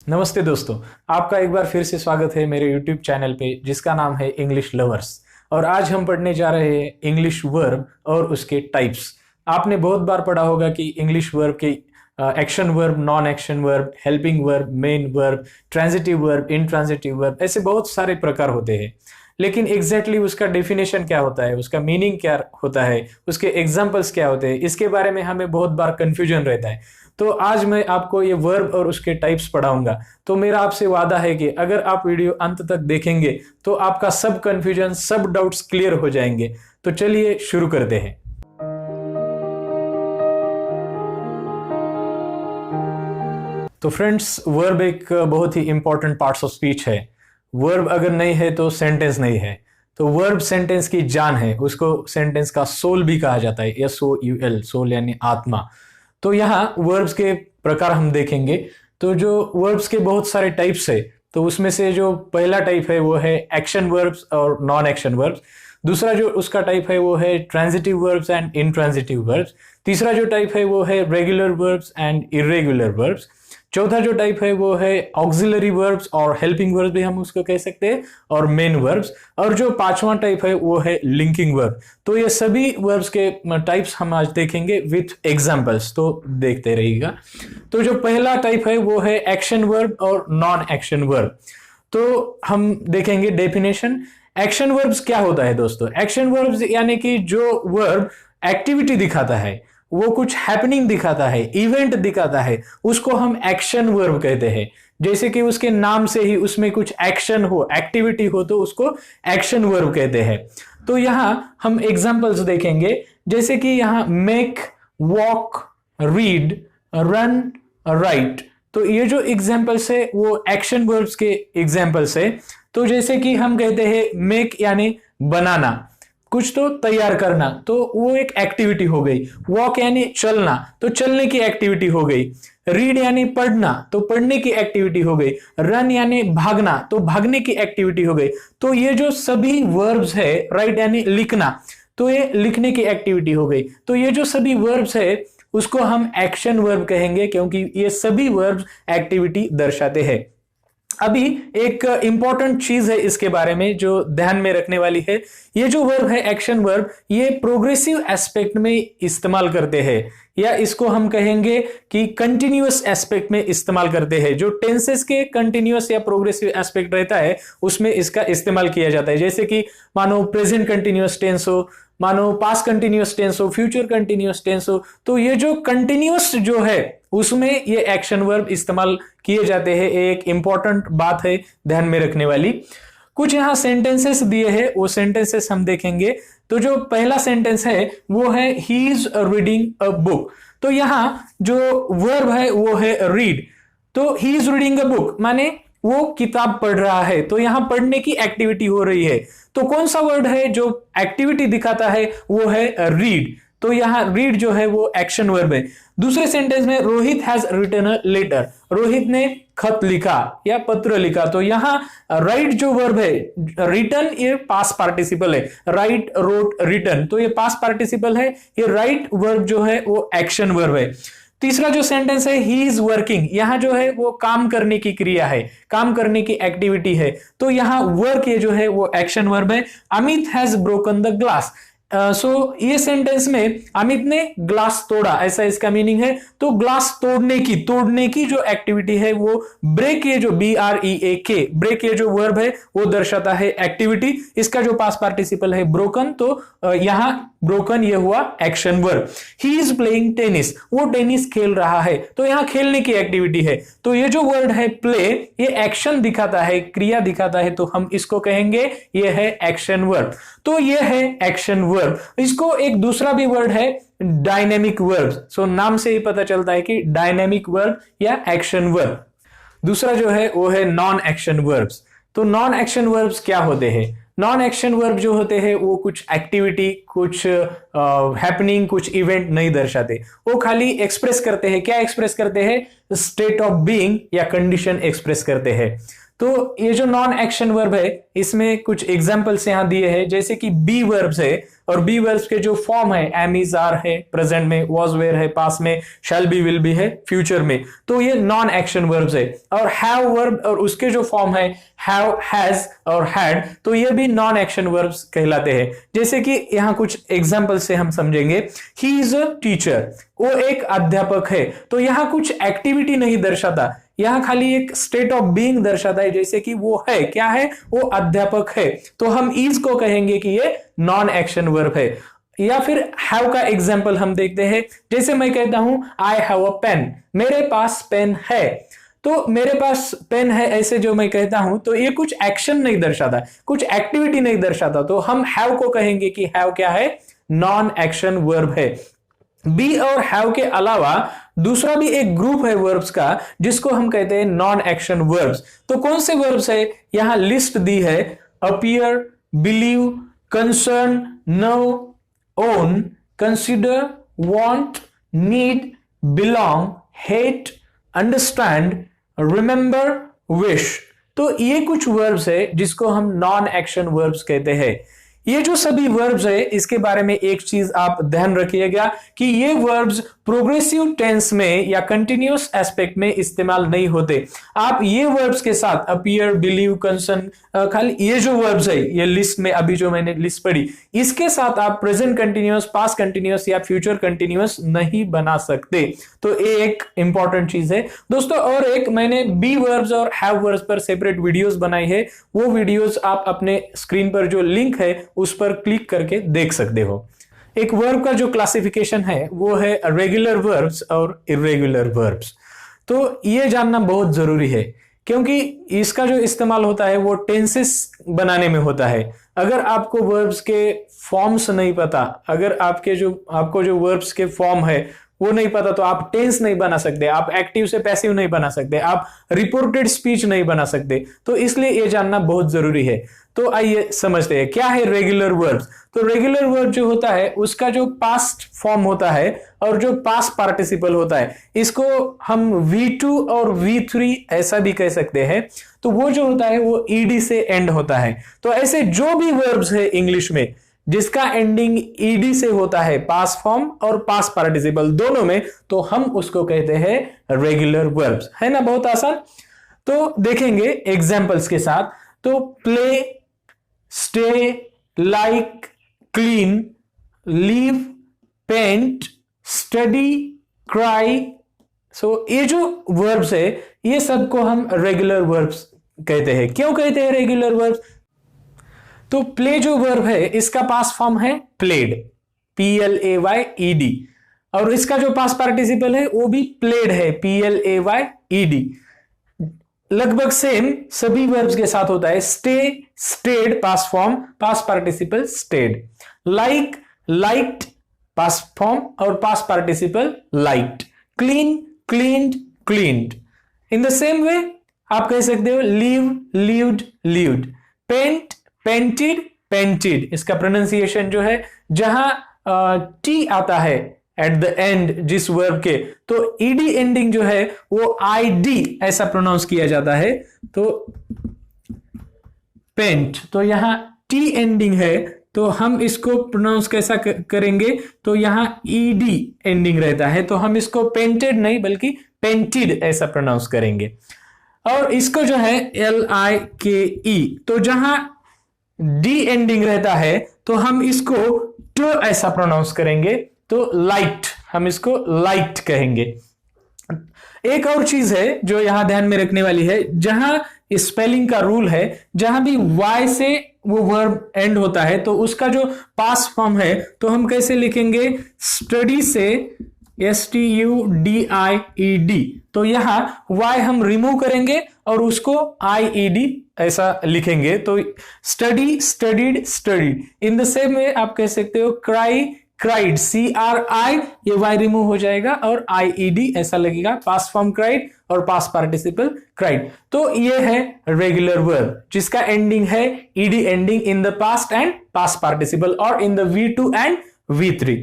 नमस्ते दोस्तों। आपका एक बार फिर से स्वागत है मेरे YouTube चैनल पे जिसका नाम है इंग्लिश लवर्स। और आज हम पढ़ने जा रहे हैं इंग्लिश वर्ब और उसके टाइप्स। आपने बहुत बार पढ़ा होगा कि इंग्लिश वर्ब के action verb, non action verb, helping verb, main verb, transitive verb, intransitive verb, ऐसे बहुत सारे प्रकार होते हैं। लेकिन एग्जैक्टली उसका डेफिनेशन क्या होता है, उसका मीनिंग क्या होता है, उसके एग्जाम्पल्स क्या होते हैं, इसके बारे में हमें बहुत बार कंफ्यूजन रहता है। तो आज मैं आपको ये वर्ब और उसके टाइप्स पढ़ाऊंगा। तो मेरा आपसे वादा है कि अगर आप वीडियो अंत तक देखेंगे तो आपका सब कंफ्यूजन, सब डाउट्स क्लियर हो जाएंगे। तो चलिए शुरू करते हैं। तो फ्रेंड्स, वर्ब एक बहुत ही इंपॉर्टेंट पार्ट्स ऑफ स्पीच है। वर्ब अगर नहीं है तो सेंटेंस नहीं है। तो वर्ब सेंटेंस की जान है, उसको सेंटेंस का सोल भी कहा जाता है। SOUL, सोल यानी आत्मा। तो यहाँ वर्ब्स के प्रकार हम देखेंगे। तो जो वर्ब्स के बहुत सारे टाइप्स है, तो उसमें से जो पहला टाइप है वो है एक्शन वर्ब्स और नॉन एक्शन वर्ब्स। दूसरा जो उसका टाइप है वो है transitive verbs and intransitive verbs. तीसरा जो टाइप है वो है regular verbs and irregular verbs. चौथा जो टाइप है वो है ऑक्सिलरी वर्ब्स और हेल्पिंग वर्ब्स भी हम उसको कह सकते हैं, और मेन वर्ब्स। और जो पांचवा टाइप है वो है लिंकिंग वर्ब। तो ये सभी वर्ब्स के टाइप्स हम आज देखेंगे विथ एग्जांपल्स, तो देखते रहिएगा। तो जो पहला टाइप है वो है एक्शन वर्ब और नॉन एक्शन वर्ब। तो हम देखेंगे डेफिनेशन। एक्शन वर्ब्स क्या होता है दोस्तों? एक्शन वर्ब्स यानी कि जो वर्ब एक्टिविटी दिखाता है, वो कुछ हैपनिंग दिखाता है, इवेंट दिखाता है, उसको हम एक्शन वर्ब कहते हैं। जैसे कि उसके नाम से ही उसमें कुछ एक्शन हो, एक्टिविटी हो, तो उसको एक्शन वर्ब कहते हैं। तो यहां हम एग्जांपल्स देखेंगे, जैसे कि यहां make, walk, read, run, right. तो ये जो एग्जांपल्स है वो एक्शन वर्ब्स के एग्जांपल्स है। तो जैसे कि हम कहते हैं मेक यानी बनाना, कुछ तो तैयार करना, तो वो एक एक्टिविटी हो गई। वॉक यानी चलना, तो चलने की एक्टिविटी हो गई। रीड यानी पढ़ना, तो पढ़ने की एक्टिविटी हो गई। रन यानी भागना, तो भागने की एक्टिविटी हो गई। तो ये जो सभी वर्ब्स है, राइट यानी लिखना, तो ये लिखने की एक्टिविटी हो गई। तो ये जो सभी वर्ब्स है उसको हम एक्शन वर्ब कहेंगे, क्योंकि ये सभी वर्ब्स एक्टिविटी दर्शाते हैं। अभी एक इंपॉर्टेंट चीज है इसके बारे में जो ध्यान में रखने वाली है। ये जो वर्ब है एक्शन वर्ब, ये प्रोग्रेसिव एस्पेक्ट में इस्तेमाल करते हैं, या इसको हम कहेंगे कि कंटिन्यूअस एस्पेक्ट में इस्तेमाल करते हैं। जो टेंसेस के कंटिन्यूअस या प्रोग्रेसिव एस्पेक्ट रहता है उसमें इसका इस्तेमाल किया जाता है। जैसे कि मानो प्रेजेंट कंटिन्यूअस टेंस हो, मानो पास्ट कंटिन्यूअस टेंस हो, फ्यूचर कंटिन्यूअस टेंस हो। तो ये जो कंटिन्यूअस जो है उसमें ये एक्शन वर्ब इस्तेमाल किए जाते हैं। एक इंपॉर्टेंट बात है ध्यान में रखने वाली। कुछ यहां सेंटेंसेस दिए हैं, वो सेंटेंसेस हम देखेंगे। तो जो पहला सेंटेंस है वो है he is reading a book. तो यहां जो वर्ब है वो है रीड। तो he is reading a book माने वो किताब पढ़ रहा है, तो यहां पढ़ने की एक्टिविटी हो रही है। तो कौन सा वर्ड है जो एक्टिविटी दिखाता है? वो है रीड। तो यहां रीड जो है वो एक्शन वर्ब है। दूसरे सेंटेंस में Rohit has written a letter, Rohit ने खत लिखा या पत्र लिखा। तो यहां राइट जो वर्ब है, रिटन, ये पास्ट पार्टिसिपल है। राइट, रोट, रिटन, तो ये पास्ट पार्टिसिपल है। ये राइट वर्ब जो है वो एक्शन वर्ब है। तीसरा जो सेंटेंस है ही इज वर्किंग, यहां जो है वो काम करने की क्रिया है, काम करने की एक्टिविटी है। तो यहां वर्क ये जो है वो एक्शन वर्ब है। Amit has broken the glass. ये सेंटेंस में अमित ने ग्लास तोड़ा, ऐसा इसका मीनिंग है। तो ग्लास तोड़ने की जो एक्टिविटी है वो ब्रेक, ये जो BREAK, ब्रेक ये जो वर्ब है वो दर्शाता है एक्टिविटी। इसका जो पास्ट पार्टिसिपल है ब्रोकन, तो यहां ब्रोकन ये हुआ action verb. He is playing tennis, वो टेनिस खेल रहा है, तो यहां खेलने की एक्टिविटी है। तो ये जो वर्ड है प्ले, ये एक्शन दिखाता है, क्रिया दिखाता है, तो हम इसको कहेंगे ये है एक्शन वर्ब। तो ये है एक्शन वर्ब। इसको एक दूसरा भी वर्ड है डायनेमिक वर्ब। सो नाम से ही पता चलता है कि डायनेमिक वर्ब या एक्शन वर्ब। दूसरा जो है वो है नॉन एक्शन वर्ब्स। तो नॉन एक्शन वर्ब्स क्या होते हैं? नॉन एक्शन वर्ब जो होते हैं वो कुछ एक्टिविटी, कुछ हैपनिंग, कुछ इवेंट नहीं दर्शाते। वो खाली एक्सप्रेस करते हैं। क्या एक्सप्रेस करते हैं? स्टेट ऑफ बीइंग या कंडीशन एक्सप्रेस करते हैं। तो ये जो नॉन एक्शन वर्ब है इसमें कुछ एग्जांपल्स यहां दिए हैं, जैसे कि बी वर्ब्स है, और बी वर्ब्स के जो फॉर्म है एम इज आर है, प्रेजेंट में वाज वेयर है, पास्ट में शैल बी विल बी है, फ्यूचर में, तो ये नॉन एक्शन वर्ब्स है। और हैव वर्ब और उसके जो फॉर्म है हैव, हैज और हैड, तो ये भी नॉन एक्शन वर्ब्स कहलाते हैं। जैसे कि यहां कुछ एग्जांपल से हम समझेंगे। ही इज अ टीचर, वो एक अध्यापक है, तो यहां कुछ एक्टिविटी नहीं दर्शाता, यहां खाली एक स्टेट ऑफ बीइंग दर्शाता है, जैसे कि वो है, क्या है, वो अध्यापक है, तो हम इज को कहेंगे कि ये नॉन एक्शन वर्ब है। या फिर हैव का एग्जांपल हम देखते हैं, जैसे मैं कहता हूं आई हैव अ पेन, मेरे पास पेन है, तो मेरे पास पेन है ऐसे जो मैं कहता हूं, तो ये कुछ एक्शन नहीं दर्शाता, कुछ एक्टिविटी नहीं दर्शाता, तो हम हैव को कहेंगे कि हैव क्या है, नॉन एक्शन वर्ब है। बी और हैव के अलावा दूसरा भी एक ग्रुप है वर्ब्स का जिसको हम कहते हैं नॉन एक्शन वर्ब्स। तो कौन से वर्ब्स है, यहां लिस्ट दी है, appear, believe, concern, know, own, consider, want, need, belong, hate, understand, remember, wish. तो ये कुछ वर्ब्स है जिसको हम नॉन एक्शन वर्ब्स कहते हैं। ये जो सभी वर्ब्स है इसके बारे में एक चीज आप ध्यान रखिएगा कि ये वर्ब्स प्रोग्रेसिव टेंस में या कंटिन्यूअस एस्पेक्ट में इस्तेमाल नहीं होते। आप ये वर्ब्स के साथ अपीयर, बिलीव, कंसर्न, खाली ये जो वर्ब्स है ये लिस्ट में अभी जो मैंने लिस्ट पढ़ी, इसके साथ आप प्रेजेंट कंटिन्यूअस, पास्ट कंटिन्यूअस या फ्यूचर कंटिन्यूअस नहीं बना सकते। तो ये एक इंपॉर्टेंट चीज है दोस्तों। और एक मैंने बी वर्ब्स और हैव वर्ब्स पर सेपरेट वीडियोस बनाई है, वो वीडियोस आप अपने स्क्रीन पर जो लिंक है उस पर क्लिक करके देख सकते हो। एक वर्ब का जो क्लासिफिकेशन है वो है रेगुलर वर्ब्स और इर्रेगुलर वर्ब्स। तो ये जानना बहुत जरूरी है क्योंकि इसका जो इस्तेमाल होता है वो टेंसेस बनाने में होता है। अगर आपको वर्ब्स के फॉर्म्स नहीं पता, अगर आपको जो वर्ब्स के फॉर्म है वो नहीं पता, तो आप टेंस नहीं बना सकते, आप एक्टिव से पैसिव नहीं बना सकते, आप रिपोर्टेड स्पीच नहीं बना सकते। तो इसलिए ये जानना बहुत जरूरी है। तो आइए समझते हैं क्या है रेगुलर वर्ब्स। तो रेगुलर वर्ब जो होता है उसका जो पास्ट फॉर्म होता है और जो पास्ट पार्टिसिपल होता है, इसको हम V2 और V3 ऐसा भी कह सकते हैं। तो वो जो होता है वो ed से एंड होता है। तो ऐसे जो भी वर्ब्स है इंग्लिश में जिसका एंडिंग ed से होता है, पास्ट फॉर्म और पास्ट पार्टिसिपल दोनों में, तो हम उसको कहते हैं रेगुलर वर्ब्स। है ना, बहुत आसान। तो देखेंगे एग्जांपल्स के साथ। तो play, stay, like, clean, leave, paint, study, cry. So ये जो वर्ब्स है ये सबको हम रेगुलर वर्ब्स कहते हैं। क्यों कहते हैं रेगुलर वर्ब्स? तो प्ले जो वर्ब है इसका पास्ट फॉर्म है प्लेड, PLAYED, और इसका जो पास्ट पार्टिसिपल है वो भी प्लेड है, PLAYED। लगभग सेम सभी वर्ब्स के साथ होता है। Stay, stayed, past form, past participle stayed. Like, liked, past form और past participle liked. Clean, cleaned, cleaned. In the same way आप कह सकते हो leave, leaved, leaved. Paint, painted, painted. इसका प्रोनाउंसिएशन जो है जहां टी आता है एट द एंड जिस वर्ब के, तो ईडी एंडिंग जो है वो आईडी ऐसा प्रोनाउंस किया जाता है। तो पेंट, तो यहां टी एंडिंग है तो हम इसको प्रोनाउंस कैसा करेंगे? तो यहां ईडी एंडिंग रहता है, तो हम इसको पेंटेड नहीं बल्कि पेंटेड ऐसा प्रोनाउंस करेंगे। और इसको जो है LIKE, तो जहां डी एंडिंग रहता है तो हम इसको ट ऐसा प्रोनाउंस करेंगे, तो लाइट, हम इसको लाइट कहेंगे। एक और चीज है जो यहां ध्यान में रखने वाली है, जहां स्पेलिंग का रूल है, जहां भी Y से वो वर्ब एंड होता है तो उसका जो पास्ट फॉर्म है तो हम कैसे लिखेंगे? स्टडी से STUDIED, तो यहां Y हम रिमूव करेंगे और उसको IED ऐसा लिखेंगे, तो study, studied, studied. In the same way आप कह सकते हो क्राई, क्राइड, CRI, ये Y रिमूव हो जाएगा और IED ऐसा लगेगा, पास्ट फॉर्म क्राइड और पास्ट पार्टिसिपल क्राइड। तो ये है रेगुलर वर्ब जिसका एंडिंग है ED ending in the past and past participle और in the V2 and V3।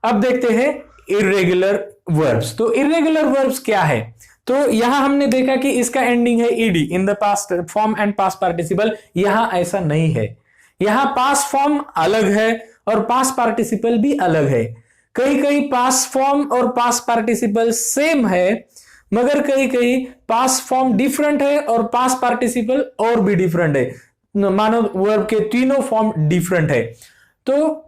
अब देखते हैं इर्रेगुलर वर्ब्स। तो इर्रेगुलर वर्ब्स क्या है? तो यहां हमने देखा कि इसका एंडिंग है ED in the past form and past participle. यहां ऐसा नहीं है, यहां पास्ट फॉर्म अलग है और पास्ट पार्टिसिपल भी अलग है। कहीं कहीं पास्ट फॉर्म और पास्ट पार्टिसिपल सेम है, मगर कहीं कहीं पास्ट फॉर्म डिफरेंट है और पास्ट पार्टिसिपल और भी डिफरेंट है। मानो वर्ब के तीनों फॉर्म डिफरेंट है। तो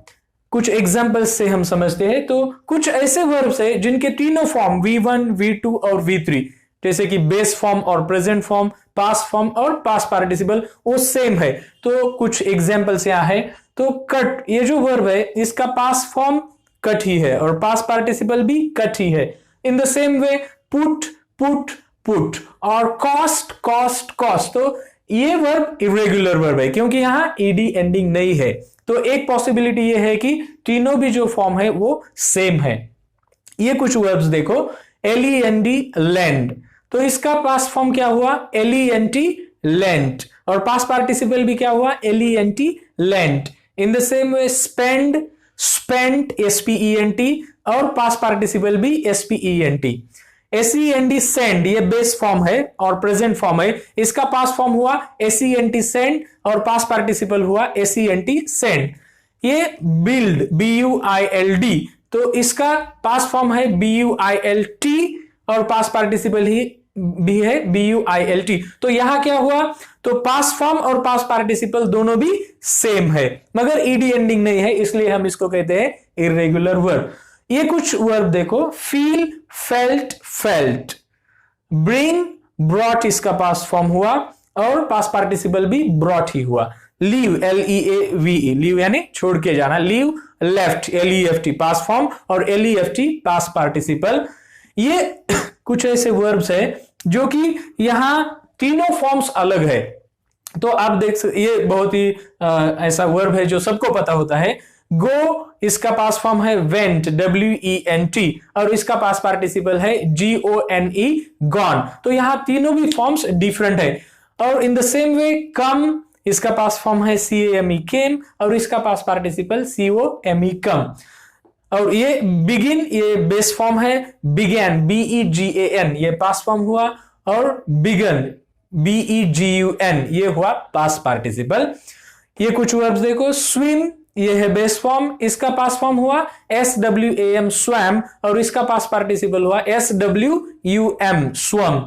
कुछ एग्जांपल्स से हम समझते हैं। तो कुछ ऐसे वर्ब्स है जिनके तीनों फॉर्म V1, V2 और V3, जैसे कि बेस फॉर्म और प्रेजेंट फॉर्म, पास्ट फॉर्म और पास्ट पार्टिसिपल, वो सेम है। तो कुछ एग्जांपल्स यहां है। तो कट, ये जो वर्ब है इसका पास्ट फॉर्म कट ही है और पास्ट पार्टिसिपल भी कट ही है। इन the same way put, put, put और कॉस्ट, कॉस्ट, कॉस्ट। तो ये वर्ब इरेगुलर वर्ब है क्योंकि यहां ईडी एंडिंग नहीं है। तो एक पॉसिबिलिटी ये है कि तीनों भी जो फॉर्म है वो सेम है। ये कुछ वर्ब्स देखो, LEND, लैंड, तो इसका पास्ट फॉर्म क्या हुआ? LENT, लेंट, और पास्ट पार्टिसिपल भी क्या हुआ? LENT, lent. In the same way spend, spent, SPENT, और पास्ट पार्टिसिपल भी SPENT। SEND, सेंड, ये बेस फॉर्म है और प्रेजेंट फॉर्म है। इसका पास्ट फॉर्म हुआ SENT, सेंड, और पास्ट पार्टिसिपल हुआ SENT, सेंड। ये बिल्ड, BUILD, तो इसका पास्ट फॉर्म है BUILT और पास्ट पार्टिसिपल ही भी है BUILT। तो यहां क्या हुआ? तो पास्ट फॉर्म और पास्ट पार्टिसिपल दोनों भी सेम है, मगर ईडी एंडिंग नहीं है, इसलिए हम इसको कहते हैं इरेगुलर वर्ब। ये कुछ वर्ब देखो, feel, felt, felt, bring, brought, इसका पास्ट फॉर्म हुआ और पास्ट पार्टिसिपल भी ब्रॉट ही हुआ। लीव, LEAVE, लीव यानी छोड़ के जाना। Leave, left, LEFT, past form, और LEFT पास्ट पार्टिसिपल। ये कुछ ऐसे वर्ब्स है जो कि यहां तीनों फॉर्म्स अलग है। तो आप देख सकते, ये बहुत ही ऐसा वर्ब है जो सबको पता होता है। गो, इसका पास्ट फॉर्म है वेंट, WENT, और इसका पास्ट पार्टिसिपल है GONE, गॉन। तो यहां तीनों भी फॉर्म्स डिफरेंट है। और इन द सेम वे कम, इसका पास्ट फॉर्म है CAME, केम, और इसका पास्ट पार्टिसिपल COME, कम। और ये बिगिन, ये बेस फॉर्म है बिगैन, BEGAN, ये पास्ट फॉर्म हुआ, और बिगन, BEGUN, ये हुआ पास्ट पार्टिसिपल। ये कुछ वर्ब्स देखो, स्विम, ये है बेस फॉर्म, इसका पास्ट फॉर्म हुआ SWAM, स्वैम, और इसका पास्ट पार्टिसिपल हुआ SWUM, स्वम।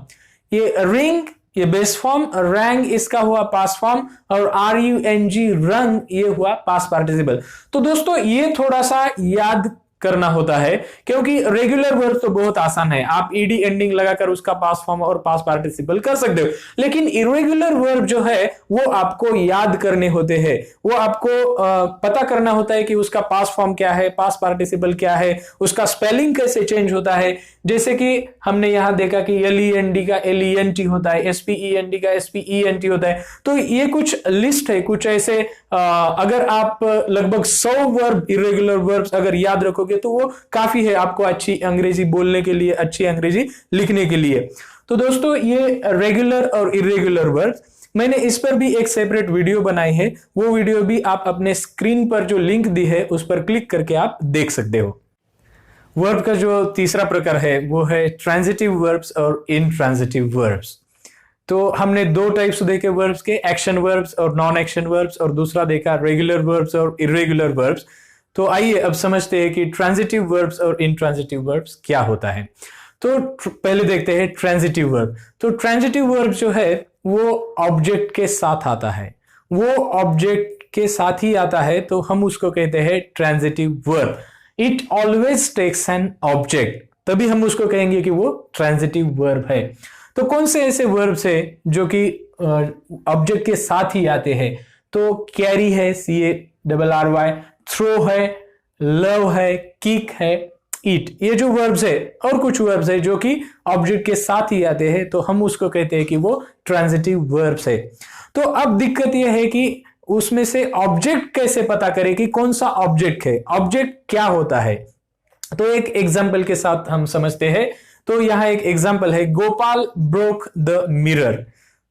ये रिंग, ये बेस फॉर्म, रैंग, इसका हुआ पास्ट फॉर्म, और RUNG, रंग, ये हुआ पास्ट पार्टिसिपल। तो दोस्तों ये थोड़ा सा याद करना होता है, क्योंकि रेगुलर वर्ब तो बहुत आसान है, आप ईडी एंडिंग लगाकर उसका पास्ट फॉर्म और पास्ट पार्टिसिपल कर सकते हो। लेकिन इरेगुलर वर्ब जो है वो आपको याद करने होते हैं, वो आपको पता करना होता है कि उसका पास्ट फॉर्म क्या है, पास्ट पार्टिसिपल क्या है, उसका स्पेलिंग कैसे चेंज होता है। जैसे कि हमने यहां देखा कि LEND का LENT होता है, SPENT का SPENT होता है। तो ये कुछ लिस्ट है, कुछ ऐसे अगर आप लगभग 100 वर्ब, इरेगुलर वर्ब्स अगर याद रखोगे तो वो काफी है आपको अच्छी अंग्रेजी बोलने के लिए, अच्छी अंग्रेजी लिखने के लिए। तो दोस्तों ये रेगुलर और इरेगुलर वर्ब्स, मैंने इस पर भी एक सेपरेट वीडियो बनाई है, वो वीडियो भी आप अपने स्क्रीन पर जो लिंक दी है उस पर क्लिक करके आप देख सकते हो। वर्ब का जो तीसरा प्रकार है वो है ट्रांजिटिव वर्ब्स और इनट्रांजिटिव वर्ब्स। तो हमने दो टाइप्स देखे वर्ब्स के, एक्शन वर्ब्स और नॉन एक्शन वर्ब्स, और दूसरा देखा रेगुलर वर्ब्स और इरेगुलर वर्ब्स। तो आइए अब समझते हैं कि ट्रांजिटिव वर्ब्स और इनट्रांजिटिव वर्ब्स क्या होता है। तो पहले देखते हैं ट्रांजिटिव वर्ब। तो ट्रांजिटिव वर्ब जो है वो ऑब्जेक्ट के साथ आता है, वो ऑब्जेक्ट के साथ ही आता है, तो हम उसको कहते हैं transitive verb. It always takes an object, तभी हम उसको कहेंगे कि वो ट्रांजिटिव वर्ब है। तो कौन से ऐसे वर्ब्स है जो कि ऑब्जेक्ट के साथ ही आते हैं? तो कैरी है, CARRY, थ्रो है, लव है, किक है, ईट, ये जो वर्ब्स है। और कुछ वर्ब्स है जो कि ऑब्जेक्ट के साथ ही आते हैं, तो हम उसको कहते हैं कि वो ट्रांजिटिव वर्ब्स है। तो अब दिक्कत यह है कि उसमें से ऑब्जेक्ट कैसे पता करें कि कौन सा ऑब्जेक्ट है, ऑब्जेक्ट क्या होता है। तो एक एग्जाम्पल के साथ हम समझते हैं। तो यहां एक एग्जाम्पल है, गोपाल ब्रोक द मिरर।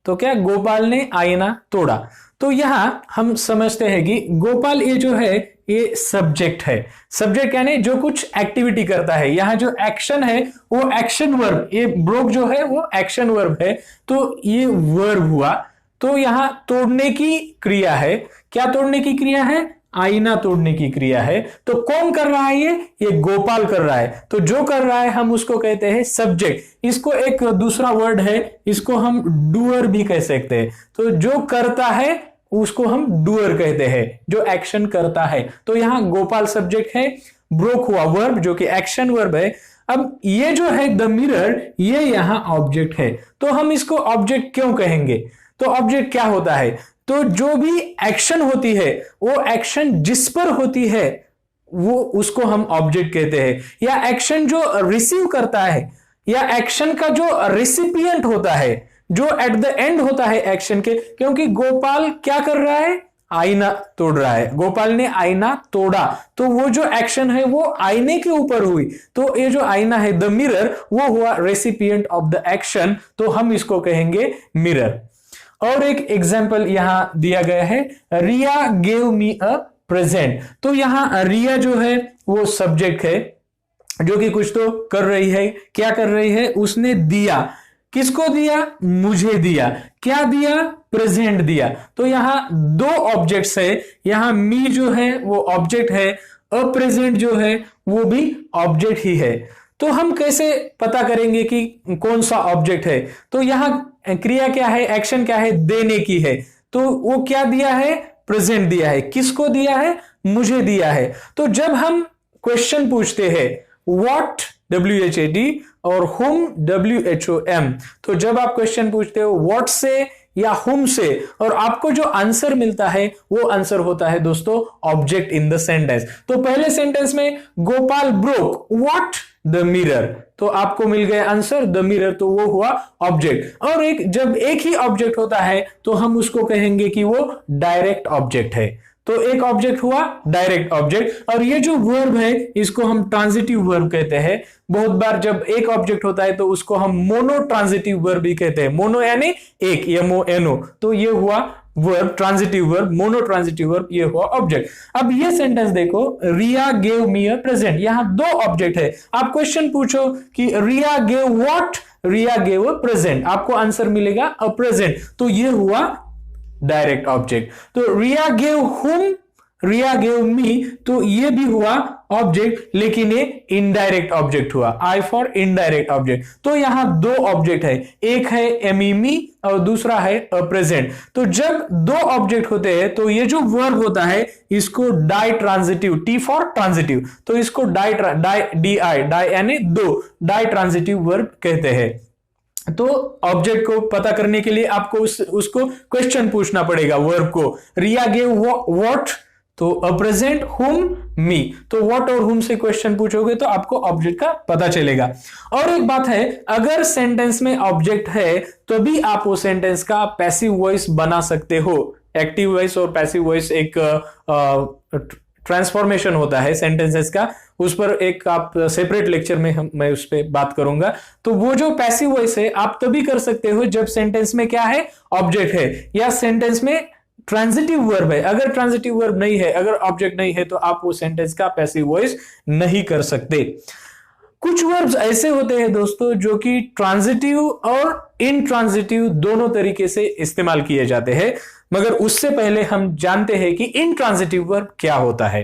तो क्या, गोपाल ने आईना तोड़ा। तो यहां हम समझते हैं कि गोपाल ये जो है ये सब्जेक्ट है। सब्जेक्ट यानी जो कुछ एक्टिविटी करता है। यहां जो एक्शन है वो एक्शन वर्ब, ये ब्रोक जो है वो एक्शन वर्ब है, तो ये वर्ब हुआ। तो यहां तोड़ने की क्रिया है। क्या तोड़ने की क्रिया है? आईना तोड़ने की क्रिया है। तो कौन कर रहा है? ये गोपाल कर रहा है। तो जो कर रहा है हम उसको कहते हैं सब्जेक्ट। इसको एक दूसरा वर्ड है, इसको हम डूअर भी कह सकते हैं। तो जो करता है उसको हम डूअर कहते हैं, जो एक्शन करता है। तो यहां गोपाल सब्जेक्ट है, ब्रोक हुआ वर्ब जो कि एक्शन वर्ब है। अब ये जो है द मिरर, ये यहां ऑब्जेक्ट है। तो हम इसको ऑब्जेक्ट क्यों कहेंगे? तो ऑब्जेक्ट क्या होता है? तो जो भी एक्शन होती है, वो एक्शन जिस पर होती है वो उसको हम ऑब्जेक्ट कहते हैं। या एक्शन जो रिसीव करता है, या एक्शन का जो रिसिपिएंट होता है, जो एट द एंड होता है एक्शन के। क्योंकि गोपाल क्या कर रहा है? आईना तोड़ रहा है। गोपाल ने आईना तोड़ा, तो वो जो एक्शन है वो आईने के ऊपर हुई। तो ये जो आईना है द मिरर, वो हुआ रेसिपिएंट ऑफ द एक्शन, तो हम इसको कहेंगे मिरर। और एक एग्जाम्पल यहां दिया गया है, रिया गेव मी अ प्रेजेंट। तो यहां रिया जो है वो सब्जेक्ट है, जो कि कुछ तो कर रही है। क्या कर रही है? उसने दिया। किसको दिया? मुझे दिया। क्या दिया? प्रेजेंट दिया। तो यहां दो ऑब्जेक्ट्स है। यहां मी जो है वो ऑब्जेक्ट है, अ प्रेजेंट जो है वो भी ऑब्जेक्ट ही है। तो हम कैसे पता करेंगे कि कौन सा ऑब्जेक्ट है? तो यहां क्रिया क्या है, एक्शन क्या है? देने की है। तो वो क्या दिया है? प्रेजेंट दिया है। किसको दिया है? मुझे दिया है। तो जब हम क्वेश्चन पूछते हैं व्हाट WHAT और whom WHOM, तो जब आप क्वेश्चन पूछते हो व्हाट से या whom से, और आपको जो आंसर मिलता है वो आंसर होता है दोस्तों ऑब्जेक्ट इन द सेंटेंस। तो पहले सेंटेंस में Gopal broke what? The mirror, तो आपको मिल गया आंसर द मिरर, तो वो हुआ ऑब्जेक्ट। और जब एक ही ऑब्जेक्ट होता है तो हम उसको कहेंगे कि वो डायरेक्ट ऑब्जेक्ट है। तो एक ऑब्जेक्ट हुआ डायरेक्ट ऑब्जेक्ट। और ये जो वर्ब है इसको हम ट्रांजिटिव वर्ब कहते हैं। बहुत बार जब एक ऑब्जेक्ट होता है तो उसको हम मोनो ट्रांजिटिव वर्ब भी कहते हैं। मोनो यानी एक, MONO। तो ये हुआ verb, transitive verb, mono transitive verb, ये हुआ ऑब्जेक्ट। अब ये सेंटेंस देखो, रिया गेव मी अ प्रेजेंट। यहां दो ऑब्जेक्ट है। आप क्वेश्चन पूछो कि Riya gave what? Riya gave a present, आपको आंसर मिलेगा अ प्रेजेंट। तो ये हुआ डायरेक्ट ऑब्जेक्ट। तो रिया गेव हुम? रिया गेव मी, तो ये भी हुआ ऑब्जेक्ट, लेकिन ये इनडायरेक्ट ऑब्जेक्ट हुआ। I for indirect object. तो यहां दो ऑब्जेक्ट है, एक है एमी और दूसरा है प्रेजेंट। तो जब दो ऑब्जेक्ट होते हैं तो ये जो वर्ब होता है इसको ditransitive, T for transitive, तो इसको डाई यानी दो, डाई ट्रांजिटिव वर्ब कहते हैं। तो ऑब्जेक्ट को पता करने के लिए आपको उसको क्वेश्चन पूछना पड़ेगा वर्ब को। रिया गेव व्हाट? तो अ प्रेजेंट, हुम? मी। तो व्हाट और हुम से क्वेश्चन पूछोगे तो आपको ऑब्जेक्ट का पता चलेगा। और एक बात है, अगर सेंटेंस में ऑब्जेक्ट है तो भी आप वो सेंटेंस का पैसिव वॉइस बना सकते हो। एक्टिव वॉइस और पैसिव वॉइस एक ट्रांसफॉर्मेशन होता है सेंटेंसेस का, उस पर एक आप सेपरेट लेक्चर में मैं उस पर बात करूंगा। तो वो जो पैसिव वॉइस है आप तभी कर सकते हो जब सेंटेंस में क्या है? ऑब्जेक्ट है, या सेंटेंस में ट्रांजिटिव वर्ब है। अगर ट्रांजिटिव वर्ब नहीं है, अगर ऑब्जेक्ट नहीं है, तो आप वो सेंटेंस का पैसिव वॉइस नहीं कर सकते। कुछ वर्ब्स ऐसे होते हैं दोस्तों जो कि ट्रांजिटिव और इनट्रांजिटिव दोनों तरीके से इस्तेमाल किए जाते हैं, मगर उससे पहले हम जानते हैं कि इनट्रांजिटिव वर्ब क्या होता है।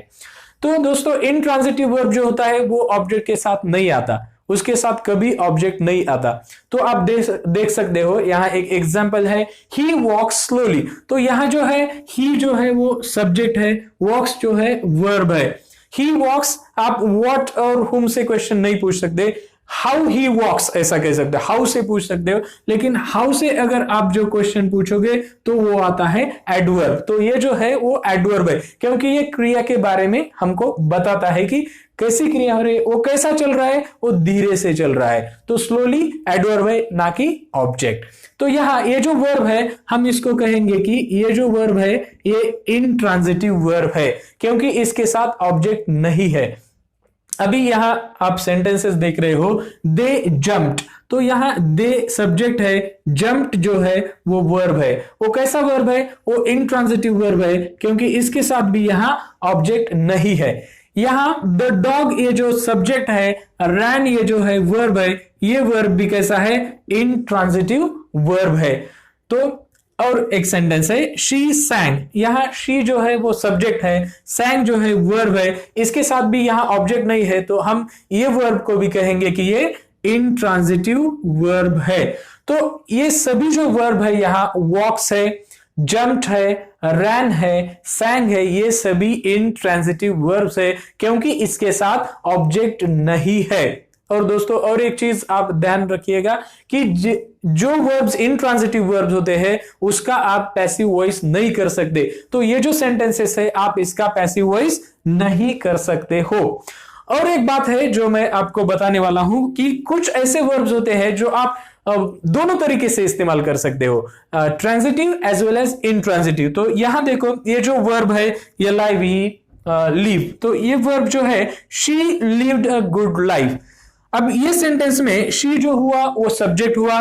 तो दोस्तों इनट्रांजिटिव वर्ब जो होता है वो ऑब्जेक्ट के साथ नहीं आता, उसके साथ कभी ऑब्जेक्ट नहीं आता। तो आप देख सकते हो, यहां एक एग्जांपल है, ही वॉक्स स्लोली। तो यहां जो है ही जो है वो सब्जेक्ट है, वॉक्स जो है वर्ब है। ही वॉक्स, आप व्हाट और हुम से क्वेश्चन नहीं पूछ सकते। हाउ ही वॉक्स ऐसा कह सकते हो, हाउ से पूछ सकते हो, लेकिन हाउ से अगर आप जो क्वेश्चन पूछोगे तो वो आता है एडवर्ब। तो ये जो है वो एडवर्ब है, क्योंकि ये क्रिया के बारे में हमको बताता है कि कैसी क्रिया हो रही है, वो कैसा चल रहा है, वो धीरे से चल रहा है। तो स्लोली एडवर्ब है, ना कि ऑब्जेक्ट। तो यहां ये जो वर्ब है हम इसको कहेंगे कि ये जो वर्ब है ये इनट्रांजिटिव वर्ब है, क्योंकि इसके साथ ऑब्जेक्ट नहीं है। अभी यहां आप सेंटेंसेस देख रहे हो, दे जंप्ड। तो यहाँ दे सब्जेक्ट है, जम्प्ड जो है वो वर्ब है। वो कैसा वर्ब है? वो इंट्रांजिटिव वर्ब है, क्योंकि इसके साथ भी यहाँ ऑब्जेक्ट नहीं है। यहाँ द डॉग ये जो सब्जेक्ट है, रैन ये जो है वर्ब है, ये वर्ब भी कैसा है? इंट्रांजिटिव वर्ब है। तो और एक सेंटेंस है शी सैंग, यहाँ शी जो है वो सब्जेक्ट है, सैंग जो है वर्ब है, इसके साथ भी यहाँ ऑब्जेक्ट नहीं है, तो हम ये वर्ब को भी कहेंगे कि ये इंट्रांजिटिव वर्ब है। तो ये सभी जो वर्ब है, यहाँ वॉक्स है, जम्प्ड है, रैन है, सैंग है, ये सभी इंट्रांजिटिव वर्ब्स है, क्योंकि इसके साथ ऑब्जेक्ट नहीं है। और दोस्तों और एक चीज आप ध्यान रखिएगा कि जो वर्ब्स इंट्रांजिटिव वर्ब्स होते हैं उसका आप पैसिव वॉइस नहीं कर सकते। तो ये जो सेंटेंसेस है आप इसका पैसिव वॉइस नहीं कर सकते हो। और एक बात है जो मैं आपको बताने वाला हूं कि कुछ ऐसे वर्ब्स होते हैं जो आप दोनों तरीके से इस्तेमाल कर सकते हो, transitive as well as intransitive. तो यहां देखो ये जो वर्ब है ये लिव, तो ये वर्ब जो है she lived a good life. अब ये सेंटेंस में शी जो हुआ वो सब्जेक्ट हुआ,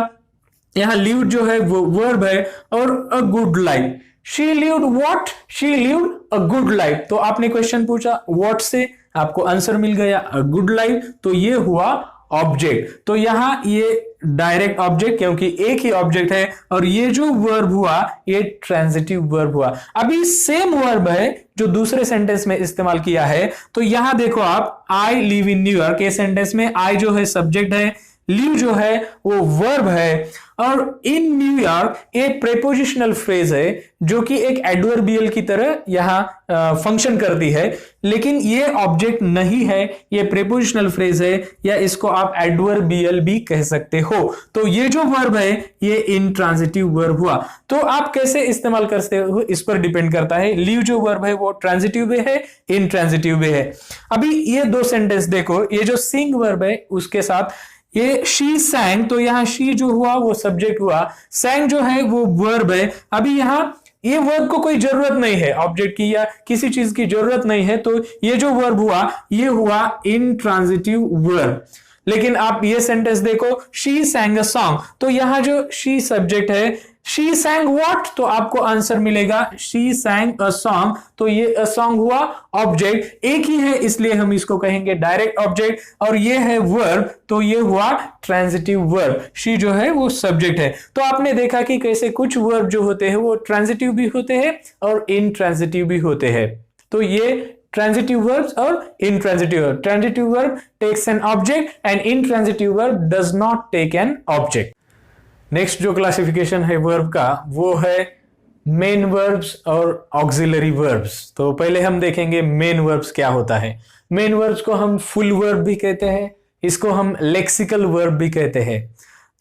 यहां लिव्ड जो है वो वर्ब है, और a good life. She lived what? She lived a good life. तो आपने क्वेश्चन पूछा व्हाट से, आपको आंसर मिल गया अ गुड लाइफ, तो ये हुआ ऑब्जेक्ट। तो यहां ये डायरेक्ट ऑब्जेक्ट, क्योंकि एक ही ऑब्जेक्ट है, और ये जो वर्ब हुआ ये ट्रांजिटिव वर्ब हुआ। अभी सेम वर्ब है जो दूसरे सेंटेंस में इस्तेमाल किया है। तो यहां देखो आप, आई लिव इन न्यूयॉर्क, ये सेंटेंस में आई जो है सब्जेक्ट है, लिव जो है वो वर्ब है, और इन न्यूयॉर्क ये प्रेपोजिशनल फ्रेज है जो कि एक एडवर्बियल की तरह यहां फंक्शन करती है, लेकिन ये ऑब्जेक्ट नहीं है, ये प्रेपोजिशनल फ्रेज है, या इसको आप एडवर्बियल भी कह सकते हो। तो ये जो वर्ब है ये इंट्रांजिटिव वर्ब हुआ। तो आप कैसे इस्तेमाल करते हो इस पर डिपेंड करता है। लिव जो वर्ब है वो ट्रांजिटिव भी है, इंट्रांजिटिव भी है। अभी ये दो सेंटेंस देखो, ये जो सिंग वर्ब है उसके साथ ये शी सैंग, तो यहां शी जो हुआ वो सब्जेक्ट हुआ, सैंग जो है वो वर्ब है। अभी यहां ये वर्ब को कोई जरूरत नहीं है ऑब्जेक्ट की या किसी चीज की जरूरत नहीं है, तो ये जो वर्ब हुआ ये हुआ इंट्रांजिटिव वर्ब। लेकिन आप ये सेंटेंस देखो, शी सैंग अ सॉन्ग, तो यहां जो शी सब्जेक्ट है, शी सैंग व्हाट, तो आपको आंसर मिलेगा शी सैंग अ सॉन्ग, तो ये अ सॉन्ग हुआ ऑब्जेक्ट, एक ही है इसलिए हम इसको कहेंगे डायरेक्ट ऑब्जेक्ट, और ये है वर्ब तो ये हुआ ट्रांजिटिव वर्ब। शी जो है वो सब्जेक्ट है। तो आपने देखा कि कैसे कुछ वर्ब जो होते हैं वो ट्रांजिटिव भी होते हैं और इनट्रांजिटिव भी होते हैं। तो ये ट्रांजिटिव वर्ब्स और intransitive verb, transitive verb takes an object and intransitive verb does not take an object. Next जो क्लासिफिकेशन है वर्ब का वो है मेन वर्ब्स और ऑक्सिलरी वर्ब्स। तो पहले हम देखेंगे मेन वर्ब्स क्या होता है। मेन वर्ब्स को हम फुल वर्ब भी कहते हैं, इसको हम लेक्सिकल वर्ब भी कहते हैं।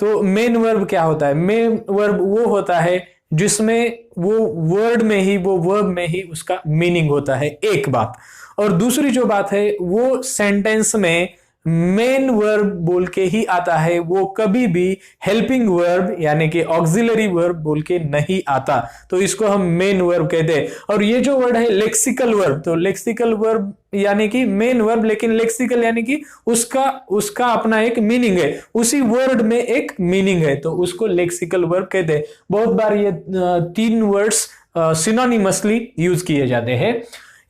तो मेन वर्ब क्या होता है? मेन वर्ब वो होता है जिसमें वो वर्ड में ही, वो वर्ब में ही उसका मीनिंग होता है, एक बात। और दूसरी जो बात है वो सेंटेंस में मेन वर्ब बोल के ही आता है, वो कभी भी हेल्पिंग वर्ब यानी कि ऑक्सिलरी वर्ब बोल के नहीं आता, तो इसको हम मेन वर्ब कहते हैं। और ये जो वर्ड है लेक्सिकल वर्ब, तो लेक्सिकल वर्ब यानी कि मेन वर्ब, लेकिन लेक्सिकल यानी कि उसका अपना एक मीनिंग है, उसी वर्ड में एक मीनिंग है, तो उसको लेक्सिकल वर्ब कहते हैं। बहुत बार ये तीन वर्ड्स सिनोनिमसली यूज किए जाते हैं।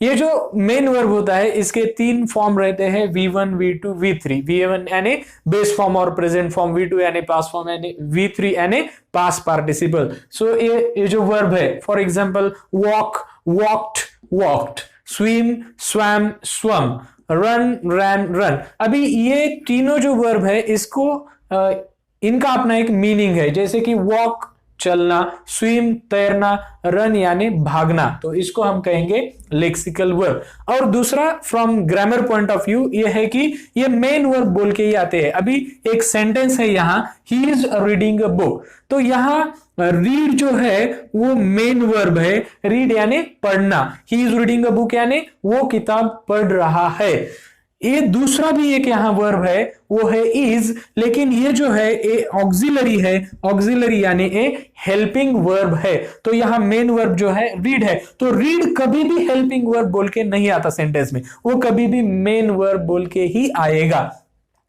ये जो मेन वर्ब होता है इसके तीन फॉर्म रहते हैं, V1, V2, V3। V1 यानी बेस फॉर्म और प्रेजेंट फॉर्म, V2 यानी पास्ट फॉर्म, यानी V3 यानी पास्ट पार्टिसिपल। सो ये जो वर्ब है, for example walk, walked, walked, swim, swam, swum, run, ran, run. अभी ये तीनों जो वर्ब है इसको इनका अपना एक मीनिंग है, जैसे कि वॉक चलना, स्विम तैरना, रन यानी भागना, तो इसको हम कहेंगे लेक्सिकल वर्ब। और दूसरा from grammar point of view ये है कि ये मेन वर्ब बोल के ही आते हैं। अभी एक सेंटेंस है यहाँ, he is reading a book, तो यहाँ रीड जो है वो मेन वर्ब है, रीड यानी पढ़ना, he is reading a book यानी वो किताब पढ़ रहा है। ये दूसरा भी एक यहाँ वर्ब है वो है इज, लेकिन ये जो है ये ऑक्सिलरी है, ऑक्सिलरी यानी ए हेल्पिंग वर्ब है। तो यहाँ मेन वर्ब जो है रीड है, तो रीड कभी भी हेल्पिंग वर्ब बोल के नहीं आता सेंटेंस में, वो कभी भी मेन वर्ब बोल के ही आएगा।